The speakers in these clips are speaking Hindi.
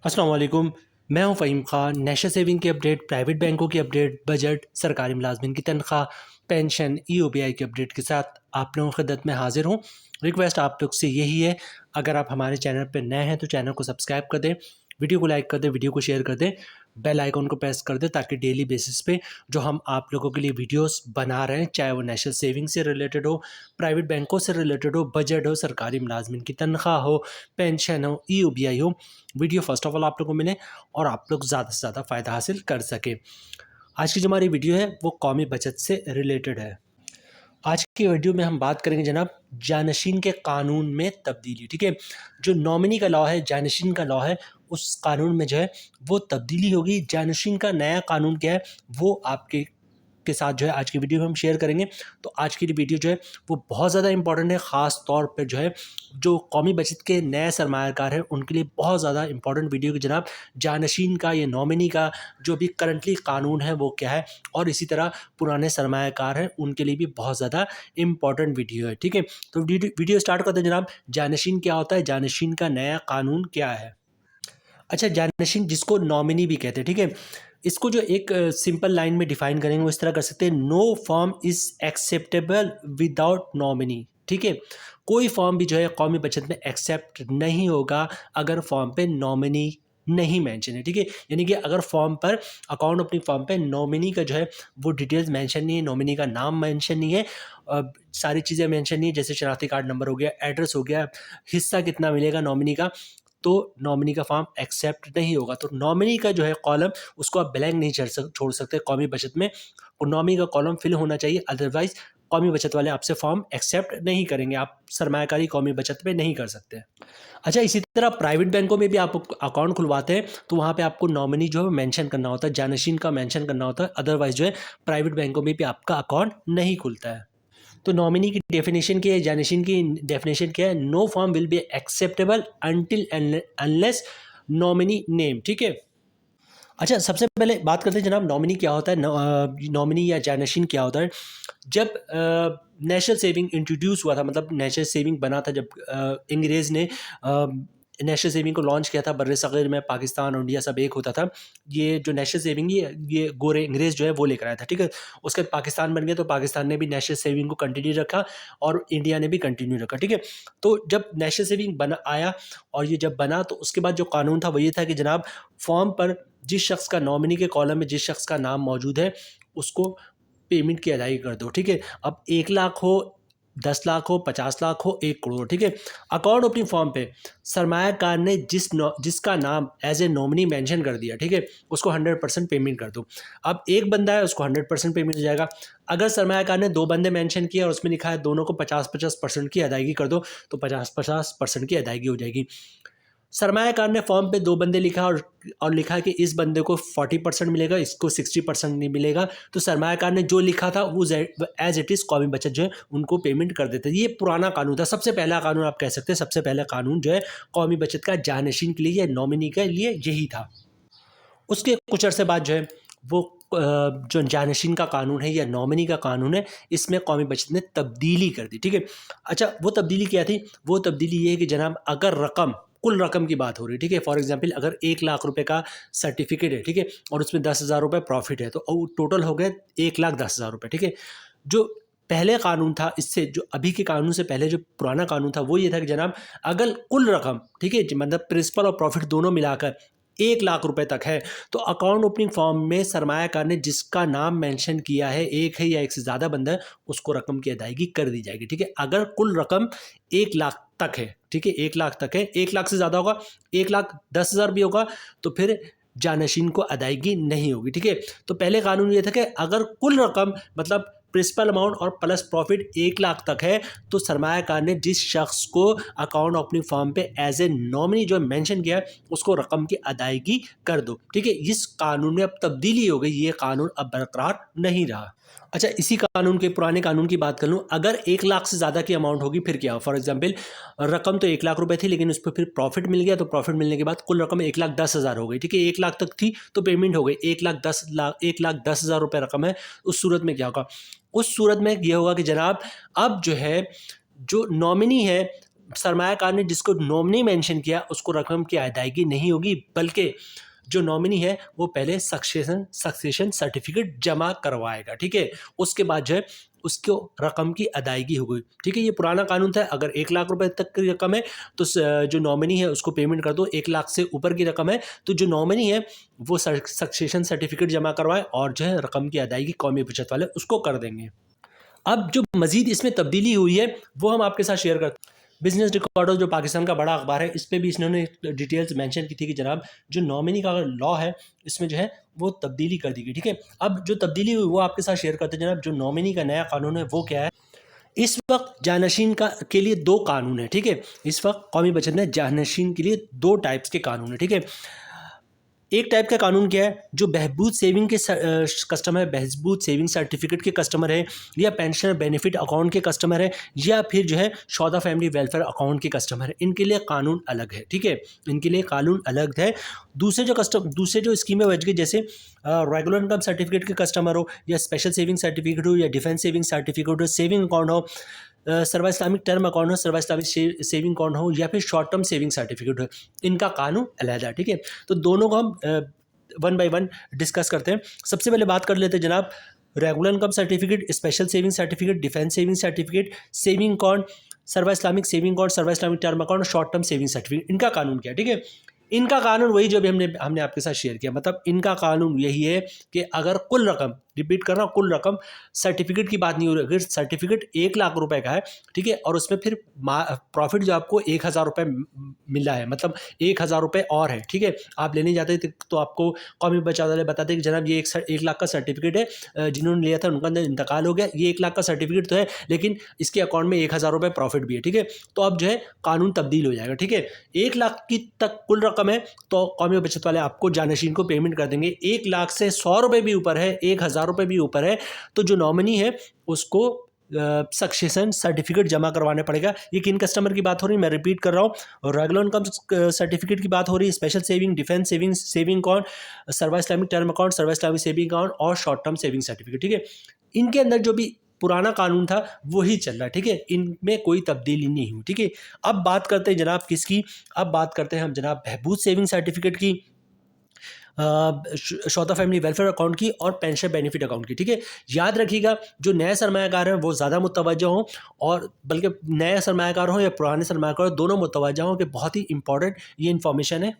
अस्सलाम वालेकुम। मैं हूं फ़हीम ख़ान। नेशनल सेविंग की अपडेट, प्राइवेट बैंकों की अपडेट, बजट, सरकारी मुलाजमिन की तनख्वाह, पेंशन, ईओबीआई की अपडेट के साथ आप लोगों की खिदमत में हाजिर हूं। रिक्वेस्ट आप लोग से यही है, अगर आप हमारे चैनल पर नए हैं तो चैनल को सब्सक्राइब कर दें, वीडियो को लाइक कर दें, वीडियो को शेयर कर दें, बेल आइकॉन को प्रेस कर दें ताकि डेली बेसिस पे जो हम आप लोगों के लिए वीडियोस बना रहे हैं, चाहे वो नेशनल सेविंग से रिलेटेड हो, प्राइवेट बैंकों से रिलेटेड हो, बजट हो, सरकारी मुलाजमिन की तनख्वाह हो, पेंशन हो, ईओबीआई हो, वीडियो फर्स्ट ऑफ ऑल आप लोगों को मिले और आप लोग ज़्यादा से ज़्यादा फ़ायदा हासिल कर सकें। आज की जो हमारी वीडियो है वो कौमी बचत से रिलेटेड है। आज की वीडियो में हम बात करेंगे जनाब जानशीन के कानून में तब्दीली। ठीक है, जो नॉमिनी का लॉ है, जानशीन का लॉ है, उस कानून में जो है वो तब्दीली होगी। जानशीन का नया कानून क्या है वो आपके के साथ जो है आज की वीडियो में हम शेयर करेंगे। तो आज की वीडियो जो है वो बहुत ज़्यादा इंपॉर्टेंट है, ख़ास तौर पे जो है जो कौमी बचत के नए सरमायाकार हैं उनके लिए बहुत ज़्यादा इंपॉर्टेंट वीडियो कि जनाब जानशीन का, ये नॉमिनी का जो भी करंटली कानून है वो क्या है, और इसी तरह पुराने सरमायाकार हैं उनके लिए भी बहुत ज़्यादा इंपॉर्टेंट वीडियो है। ठीक है, तो वीडियो स्टार्ट करते हैं जनाब। जानशीन क्या होता है, जानशीन का नया कानून क्या है। अच्छा, जानशीन जिसको नॉमिनी भी कहते हैं, ठीक है, इसको जो एक सिंपल लाइन में डिफाइन करेंगे वो इस तरह कर सकते हैं, no form is acceptable without nominee. ठीक है, कोई फॉर्म भी जो है कौमी बचत में एक्सेप्ट नहीं होगा अगर फॉर्म पे नॉमिनी नहीं मेंशन है। ठीक है, यानी कि अगर फॉर्म पर अकाउंट ओपनिंग फॉर्म पे नॉमिनी का जो है वो डिटेल्स मेंशन नहीं है, नॉमिनी का नाम मेंशन नहीं है, सारी चीज़ें मेंशन नहीं है, जैसे शनाख्ती कार्ड नंबर हो गया, एड्रेस हो गया, हिस्सा कितना मिलेगा नॉमिनी का, तो नॉमिनी का फॉर्म एक्सेप्ट नहीं होगा। तो नॉमिनी का जो है कॉलम उसको आप ब्लैंक नहीं छोड़ सकते कौमी बचत में, और नॉमिनी का कॉलम फिल होना चाहिए, अदरवाइज कौमी बचत वाले आपसे फॉर्म एक्सेप्ट नहीं करेंगे, आप सरमायाकारी कौमी बचत में नहीं कर सकते। अच्छा, इसी तरह प्राइवेट बैंकों में भी आप अकाउंट खुलवाते हैं तो वहाँ पे आपको नॉमिनी जो है मेंशन करना होता है, जानशीन का मेंशन करना होता है, अदरवाइज जो है प्राइवेट बैंकों में भी आपका अकाउंट नहीं खुलता है। तो नॉमिनी की डेफिनेशन क्या है, जानशीन की डेफिनेशन क्या है, no form will be acceptable until unless nominee name. ठीक है, अच्छा सबसे पहले बात करते हैं जनाब नॉमिनी क्या होता है, नॉमिनी या जानशीन क्या होता है। जब नेशनल सेविंग इंट्रोड्यूस हुआ था, मतलब नेशनल सेविंग बना था जब अंग्रेज़ ने नेशनल सेविंग को लॉन्च किया था, बर्रे सग़ीर में पाकिस्तान और इंडिया सब एक होता था। ये जो नेशनल सेविंग ये गोरे अंग्रेज़ जो है वो लेकर आया था। ठीक है, उसके बाद पाकिस्तान बन गया तो पाकिस्तान ने भी नेशनल सेविंग को कंटिन्यू रखा और इंडिया ने भी कंटिन्यू रखा। ठीक है, तो जब नेशनल सेविंग बना आया और ये जब बना तो उसके बाद जो कानून था वो ये था कि जनाब फॉर्म पर जिस शख्स का नॉमिनी के कॉलम में जिस शख्स का नाम मौजूद है उसको पेमेंट की अदायगी कर दो। ठीक है, अब 1 लाख हो, 10 लाख हो, 50 लाख हो, 1 करोड़ हो। ठीक है, अकाउंट ओपनिंग फॉर्म पे सरमायाकार ने जिसका नाम एज ए नॉमिनी मेंशन कर दिया, ठीक है, उसको 100% पेमेंट कर दो। अब एक बंदा है उसको 100% पेमेंट हो जाएगा। अगर सरमायाकार ने 2 बंदे मेंशन किए और उसमें लिखा है दोनों को 50-50% की अदायगी कर दो, तो 50-50% की अदायगी हो जाएगी। सरमायाकार ने फॉर्म पे 2 बंदे लिखा और लिखा कि इस बंदे को 40% मिलेगा, इसको 60% नहीं मिलेगा, तो सरमायाकार ने जो लिखा था वो एज इट इज़ कौमी बचत जो है उनको पेमेंट कर देते। ये पुराना कानून था, सबसे पहला कानून आप कह सकते हैं, सबसे पहला कानून जो है कौमी बचत का जानशीन के लिए या नॉमिनी के लिए यही था। उसके कुछ अरसे बाद जो है वो जो जानशीन का कानून है या नॉमिनी का कानून है, इसमें कौमी बचत ने तब्दीली कर दी। ठीक है, अच्छा वो तब्दीली क्या थी, वो तब्दीली ये है कि जनाब अगर कुल रकम की बात हो रही है, ठीक है, फॉर एग्जांपल अगर 1 लाख रुपए का सर्टिफिकेट है, ठीक है, और उसमें 10,000 रुपये प्रॉफिट है, तो टोटल हो गए 1,10,000 रुपये। ठीक है, जो पहले कानून था, इससे जो अभी के कानून से पहले जो पुराना कानून था वो ये था कि जनाब अगर कुल रकम, ठीक है, मतलब प्रिंसिपल और प्रॉफिट दोनों मिलाकर 1 लाख रुपए तक है, तो अकाउंट ओपनिंग फॉर्म में सरमायाकार ने जिसका नाम मेंशन किया है, एक है या एक से ज़्यादा बंदा है, उसको रकम की अदायगी कर दी जाएगी। ठीक है, अगर कुल रकम 1 लाख तक है, ठीक है, 1 लाख तक है, 1 लाख से ज़्यादा होगा, 1,10,000 भी होगा, तो फिर जानशीन को अदायगी नहीं होगी। ठीक है, तो पहले कानून ये था कि अगर कुल रकम मतलब प्रिंसिपल अमाउंट और प्लस प्रॉफिट 1 लाख तक है, तो सरमायाकार ने जिस शख्स को अकाउंट ओपनिंग फॉर्म पे एज ए नॉमिनी जो मेंशन किया है उसको रकम की अदायगी कर दो। ठीक है, इस कानून में अब तब्दीली हो गई, ये कानून अब बरकरार नहीं रहा। अच्छा, इसी कानून के पुराने कानून की बात कर लूँ, अगर 1 लाख से ज़्यादा की अमाउंट होगी फिर क्या, फॉर एग्जांपल रकम तो 1 लाख रुपए थी लेकिन उस पर फिर प्रॉफिट मिल गया, तो प्रॉफिट मिलने के बाद कुल रकम 1,10,000 हो गई। ठीक है, 1 लाख तक थी तो पेमेंट हो गई 1,10,000 रुपये रकम है। उस सूरत में क्या होगा, उस सूरत में यह होगा कि जनाब अब जो है जो नॉमिनी है सरमायाकार ने जिसको नॉमिनी मेंशन किया उसको रकम की अदायगी नहीं होगी, बल्कि जो नॉमिनी है वो पहले सक्सेशन सर्टिफिकेट जमा करवाएगा, ठीक है। उसके बाद जो है उसको रकम की अदायगी होगी, ठीक है। ये पुराना कानून था, अगर 1 लाख रुपए तक की रकम है तो जो नॉमिनी है उसको पेमेंट कर दो, 1 लाख से ऊपर की रकम है तो जो नॉमिनी है वो सक्सेशन सर्टिफिकेट जमा करवाए और जो है रकम की अदायगी कौमी बचत वाले उसको कर देंगे। अब जो मजीद इसमें तब्दीली हुई है वो हम आपके साथ शेयर करते हैं। बिजनेस रिकॉर्डर जो पाकिस्तान का बड़ा अखबार है, इस पर भी इन्होंने डिटेल्स मेंशन की थी कि जनाब जो नॉमिनी का लॉ है इसमें जो है वो तब्दीली कर दी गई, ठीक है। अब जो तब्दीली हुई वो आपके साथ शेयर करते हैं जनाब। जो नॉमिनी का नया कानून है वो क्या है? इस वक्त जानशीन का के लिए 2 कानून है, ठीक है। इस वक्त कौमी बचत में जानशीन के लिए 2 टाइप्स के कानून है, ठीक है। एक टाइप का कानून क्या है? जो बहबूद सेविंग के कस्टमर है, बहबूद सेविंग सर्टिफिकेट के कस्टमर है, या पेंशन बेनिफिट अकाउंट के कस्टमर है, या फिर जो है शौदा फैमिली वेलफेयर अकाउंट के कस्टमर है, इनके लिए कानून अलग है, ठीक है। इनके लिए कानून अलग है। दूसरे जो स्कीमें बच गई, जैसे रेगुलर इनकम सर्टिफिकेट के कस्टमर हो, या स्पेशल सेविंग सर्टिफिकेट हो, या डिफेंस सेविंग सर्टिफिकेट हो, सेविंग अकाउंट हो, सर्वा इस्लामिक टर्म अकाउंट हो, सर्वा इस्लामिक सेविंग अकाउंट हो, या फिर शॉर्ट टर्म सेविंग सर्टिफिकेट हो, इनका कानून अलग है, ठीक है। तो दोनों को हम वन बाय वन डिस्कस करते हैं। सबसे पहले बात कर लेते हैं जनाब regular income certificate, special saving certificate, defence saving certificate, saving account, सर्वा इस्लामिक सेविंग अकाउंट, सर्वा Islamic term account, short term saving certificate, इनका कानून क्या है, ठीक है। इनका कानून वही जो भी हमने आपके साथ शेयर किया, मतलब इनका कानून यही है कि अगर कुल रकम, रिपीट कर रहा हूँ, कुल रकम, सर्टिफिकेट की बात नहीं हो रही, अगर सर्टिफिकेट 1 लाख रुपए का है, ठीक है, और उसमें फिर प्रॉफिट जो आपको 1,000 रुपये मिला है, मतलब 1,000 रुपये और है, ठीक है, आप लेने जाते तो आपको कौमी बचत वाले बताते कि जनाब ये 1 लाख का सर्टिफिकेट है, जिन्होंने लिया था उनका अंदर इंतकाल हो गया, ये 1 लाख का सर्टिफिकेट तो है लेकिन इसके अकाउंट में 1,000 रुपये प्रॉफिट भी है, ठीक है। तो अब जो है कानून तब्दील हो जाएगा, ठीक है। 1 लाख की तक कुल रकम है तो कौमी बचत वाले आपको जानशीन को पेमेंट कर देंगे। 1 लाख से 100 रुपये भी ऊपर है, 1,000 रुपये भी ऊपर है, तो जो नॉमिनी है उसको सक्सेशन सर्टिफिकेट जमा करवाने पड़ेगा। ये किन कस्टमर की बात हो रही है, मैं रिपीट कर रहा हूँ। रेगुलर इनकम सर्टिफिकेट की बात हो रही है, special saving, defence saving, saving account, सर्वा इस्लामिक टर्म अकाउंट, सर्वा इस्लामिक सेविंग अकाउंट और शॉर्ट टर्म सेविंग सर्टिफिकेट, ठीक है। इनके अंदर जो भी पुराना कानून था वही चल रहा है, ठीक है, इनमें कोई तब्दीली नहीं हुई, ठीक है। अब बात करते हैं जनाब किसकी, अब बात करते हैं हम जनाब बहबूद सेविंग सर्टिफिकेट की, शौता फैमिली वेलफेयर अकाउंट की और पेंशन बेनिफिट अकाउंट की, ठीक है। याद रखिएगा जो नए सरमायाकार हैं वो ज़्यादा मुतवज्जह हों, और बल्कि नए सरमायाकार हों या पुराने सरमायाकार हों, दोनों मुतवज्जह हों कि बहुत ही इंपॉर्टेंट ये इन्फॉर्मेशन है।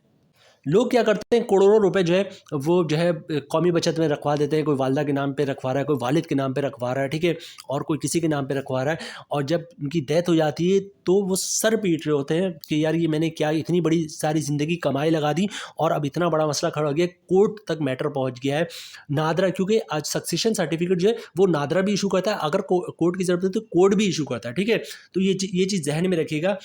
लोग क्या करते हैं, करोड़ों रुपए जो है वो जो है कौमी बचत में रखवा देते हैं। कोई वालदा के नाम पे रखवा रहा है, कोई वालिद के नाम पे रखवा रहा है, ठीक है, और कोई किसी के नाम पे रखवा रहा है, और जब उनकी डेथ हो जाती है तो वो सर पीट रहे होते हैं कि यार ये मैंने क्या इतनी बड़ी सारी ज़िंदगी कमाई लगा दी और अब इतना बड़ा मसला खड़ा हो गया, कोर्ट तक मैटर पहुंच गया है। नादरा, क्योंकि आज सक्सेशन सर्टिफिकेट जो है वो नादरा भी इशू करता है, अगर कोर्ट की ज़रूरत है तो कोर्ट भी इशू करता है, ठीक है। तो ये चीज़ जहन में रखिएगा।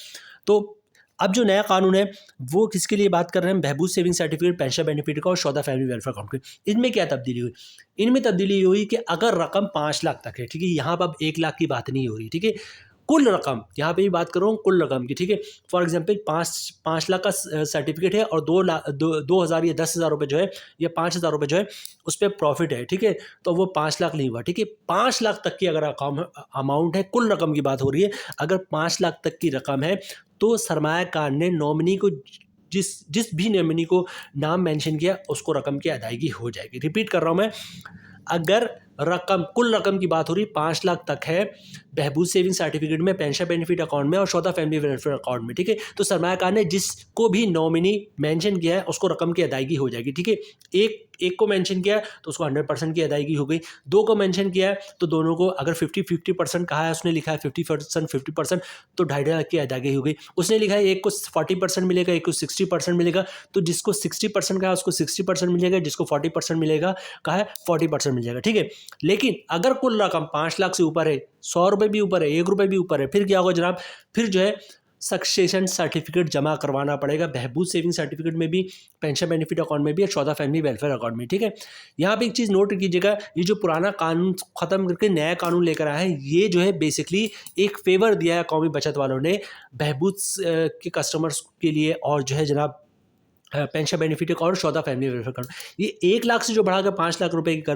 तो अब जो नया कानून है वो किसके लिए बात कर रहे हैं, बहबूद सेविंग सर्टिफिकेट, पेंशन बेनिफिट का और शौदा फैमिली वेलफेयर अकाउंट की। इनमें क्या तब्दीली हुई, इनमें तब्दीली हुई कि अगर रकम 5 लाख तक है, ठीक है, यहाँ पर अब 1 लाख की बात नहीं हो रही, ठीक है, कुल रकम यहाँ पे भी बात कर रहा हूँ कुल रकम की, ठीक है। फॉर एग्जांपल 5 लाख का सर्टिफिकेट है और 2,000 या 10,000 रुपये जो है या 5,000 रुपये जो है उस पर प्रॉफिट है, ठीक है, तो वो 5 लाख नहीं हुआ, ठीक है। 5 लाख तक की अगर अमाउंट है, कुल रकम की बात हो रही है, अगर 5 लाख तक की रकम है तो सरमायाकार ने नॉमिनी को जिस भी नॉमिनी को नाम मेंशन किया उसको रकम की अदायगी हो जाएगी। रिपीट कर रहा हूँ मैं, अगर कुल रकम की बात हो रही 5 लाख तक है बहबूद सेविंग सर्टिफिकेट में, पेंशन बेनिफिट अकाउंट में और शौदा फैमिली वेलफेयर अकाउंट में, ठीक है, तो सरमायाकार ने जिसको भी नॉमिनी मेंशन किया है उसको रकम की अदायगी हो जाएगी, ठीक है। एक को मेंशन किया है तो उसको 100% की अदायगी हो गई, 2 को मेंशन किया है तो दोनों को, अगर 50% कहा है, उसने लिखा है 50% तो 2.5 लाख की अदायगी हो गई। उसने लिखा है एक को 40% मिलेगा, एक को 60% मिलेगा, तो जिसको 60% कहा है उसको 60% मिलेगा, जिसको 40% मिलेगा कहा है 40% मिल जाएगा, ठीक है। लेकिन अगर कुल रकम 5 लाख से ऊपर है, 100 रुपये भी ऊपर है, 1 रुपये भी ऊपर है, फिर क्या होगा जनाब, फिर जो है सक्सेशन सर्टिफिकेट जमा करवाना पड़ेगा, बहबूद सेविंग सर्टिफिकेट में भी, पेंशन बेनिफिट अकाउंट में भी और शौदा फैमिली वेलफेयर अकाउंट में, ठीक है। यहाँ पे एक चीज़ नोट कीजिएगा, ये जो पुराना कानून ख़त्म करके नया कानून लेकर आया है, ये जो है बेसिकली एक फेवर दिया है कौमी बचत वालों ने बहबूद के कस्टमर्स के लिए, और जो है जनाब पेंशन बेनिफिट एक और 14 फैमिली वेलफेयर अकाउंट। ये 1 लाख से जो बढ़ाकर 5 लाख रुपए की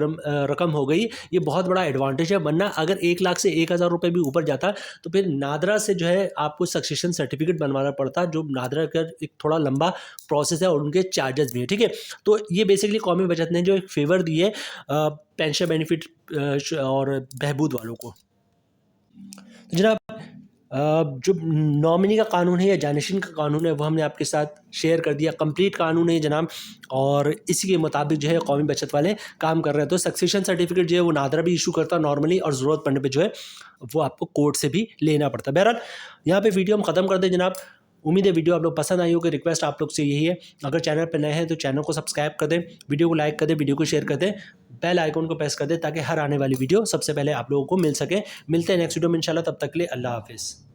रकम हो गई, ये बहुत बड़ा एडवांटेज है। वरना अगर 1 लाख से 1,000 रुपए भी ऊपर जाता तो फिर नादरा से जो है आपको सक्सेशन सर्टिफिकेट बनवाना पड़ता, जो नादरा का एक थोड़ा लंबा प्रोसेस है और उनके चार्जेस भी है, ठीक है। तो ये बेसिकली कौमी बचत ने जो एक फेवर दी है पेंशन बेनिफिट और बहबूद वालों को। तो जनाब जो नॉमिनी का कानून है या जानिशिन का कानून है वो हमने आपके साथ शेयर कर दिया। कंप्लीट कानून है जनाब, और इसी के मुताबिक जो है कौमी बचत वाले काम कर रहे हैं। तो सक्सेशन सर्टिफिकेट जो है वो नादरा भी इशू करता है नॉर्मली, और ज़रूरत पड़ने पे जो है वो आपको कोर्ट से भी लेना पड़ता है। बहरहाल यहाँ पे वीडियो हम ख़त्म कर दें जनाब। उम्मीद है वीडियो आप लोग पसंद आई होगी। रिक्वेस्ट आप लोग से यही है, अगर चैनल पर नए हैं तो चैनल को सब्सक्राइब कर दें, वीडियो को लाइक कर दें, वीडियो को शेयर कर दें, बेल आइकन को प्रेस कर दें ताकि हर आने वाली वीडियो सबसे पहले आप लोगों को मिल सके। मिलते हैं नेक्स्ट वीडियो में इंशाल्लाह, तब तक के लिए अल्लाह हाफिज़।